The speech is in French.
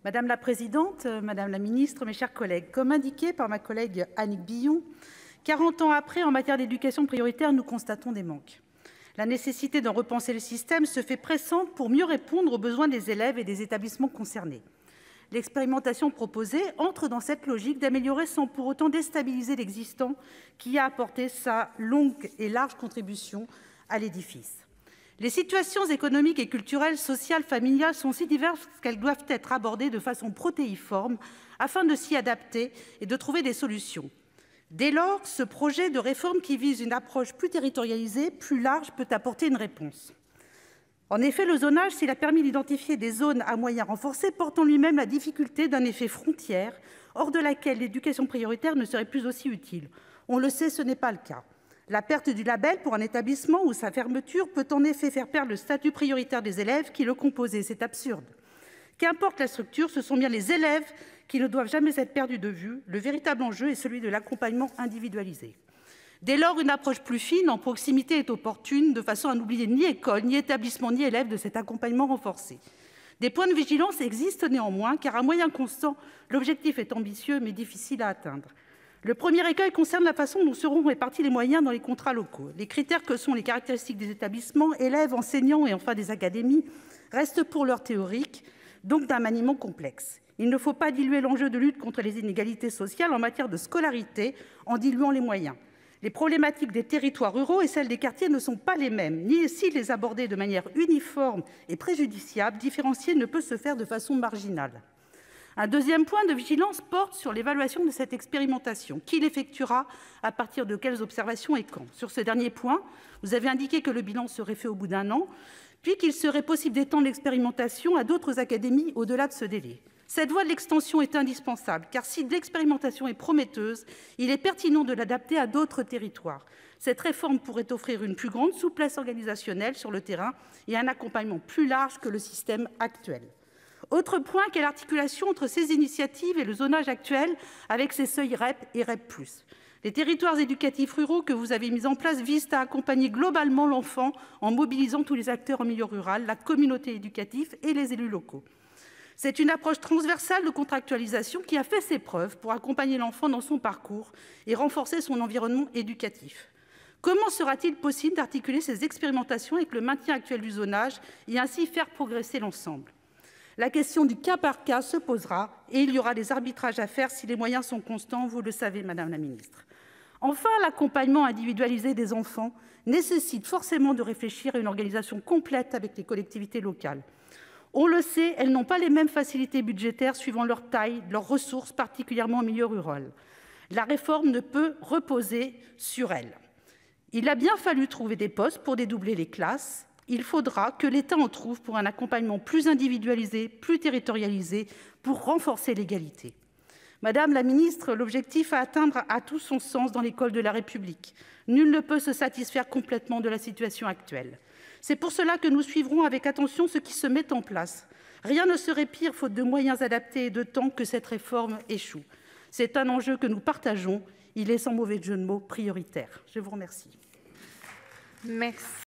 Madame la présidente, madame la ministre, mes chers collègues, comme indiqué par ma collègue Annick Billon, 40 ans après, en matière d'éducation prioritaire, nous constatons des manques. La nécessité d'en repenser le système se fait pressante pour mieux répondre aux besoins des élèves et des établissements concernés. L'expérimentation proposée entre dans cette logique d'améliorer sans pour autant déstabiliser l'existant, qui a apporté sa longue et large contribution à l'édifice. Les situations économiques et culturelles, sociales, familiales sont si diverses qu'elles doivent être abordées de façon protéiforme afin de s'y adapter et de trouver des solutions. Dès lors, ce projet de réforme qui vise une approche plus territorialisée, plus large, peut apporter une réponse. En effet, le zonage, s'il a permis d'identifier des zones à moyens renforcés, porte en lui-même la difficulté d'un effet frontière, hors de laquelle l'éducation prioritaire ne serait plus aussi utile. On le sait, ce n'est pas le cas. La perte du label pour un établissement ou sa fermeture peut en effet faire perdre le statut prioritaire des élèves qui le composaient. C'est absurde. Qu'importe la structure, ce sont bien les élèves qui ne doivent jamais être perdus de vue. Le véritable enjeu est celui de l'accompagnement individualisé. Dès lors, une approche plus fine, en proximité, est opportune, de façon à n'oublier ni école, ni établissement, ni élèves de cet accompagnement renforcé. Des points de vigilance existent néanmoins, car à moyen constant, l'objectif est ambitieux mais difficile à atteindre. Le premier écueil concerne la façon dont seront répartis les moyens dans les contrats locaux. Les critères que sont les caractéristiques des établissements, élèves, enseignants et enfin des académies restent pour l'heure théoriques, donc d'un maniement complexe. Il ne faut pas diluer l'enjeu de lutte contre les inégalités sociales en matière de scolarité en diluant les moyens. Les problématiques des territoires ruraux et celles des quartiers ne sont pas les mêmes, ni si les aborder de manière uniforme et préjudiciable, différencier ne peut se faire de façon marginale. Un deuxième point de vigilance porte sur l'évaluation de cette expérimentation. Qui l'effectuera, à partir de quelles observations et quand? Sur ce dernier point, vous avez indiqué que le bilan serait fait au bout d'un an, puis qu'il serait possible d'étendre l'expérimentation à d'autres académies au-delà de ce délai. Cette voie de l'extension est indispensable, car si l'expérimentation est prometteuse, il est pertinent de l'adapter à d'autres territoires. Cette réforme pourrait offrir une plus grande souplesse organisationnelle sur le terrain et un accompagnement plus large que le système actuel. Autre point qu'est l'articulation entre ces initiatives et le zonage actuel avec ses seuils REP et REP+. Les territoires éducatifs ruraux que vous avez mis en place visent à accompagner globalement l'enfant en mobilisant tous les acteurs en milieu rural, la communauté éducative et les élus locaux. C'est une approche transversale de contractualisation qui a fait ses preuves pour accompagner l'enfant dans son parcours et renforcer son environnement éducatif. Comment sera-t-il possible d'articuler ces expérimentations avec le maintien actuel du zonage et ainsi faire progresser l'ensemble? La question du cas par cas se posera et il y aura des arbitrages à faire si les moyens sont constants, vous le savez, madame la ministre. Enfin, l'accompagnement individualisé des enfants nécessite forcément de réfléchir à une organisation complète avec les collectivités locales. On le sait, elles n'ont pas les mêmes facilités budgétaires suivant leur taille, leurs ressources, particulièrement en milieu rural. La réforme ne peut reposer sur elles. Il a bien fallu trouver des postes pour dédoubler les classes. Il faudra que l'État en trouve pour un accompagnement plus individualisé, plus territorialisé, pour renforcer l'égalité. Madame la ministre, l'objectif à atteindre a tout son sens dans l'école de la République. Nul ne peut se satisfaire complètement de la situation actuelle. C'est pour cela que nous suivrons avec attention ce qui se met en place. Rien ne serait pire, faute de moyens adaptés et de temps, que cette réforme échoue. C'est un enjeu que nous partageons. Il est, sans mauvais jeu de mots, prioritaire. Je vous remercie. Merci.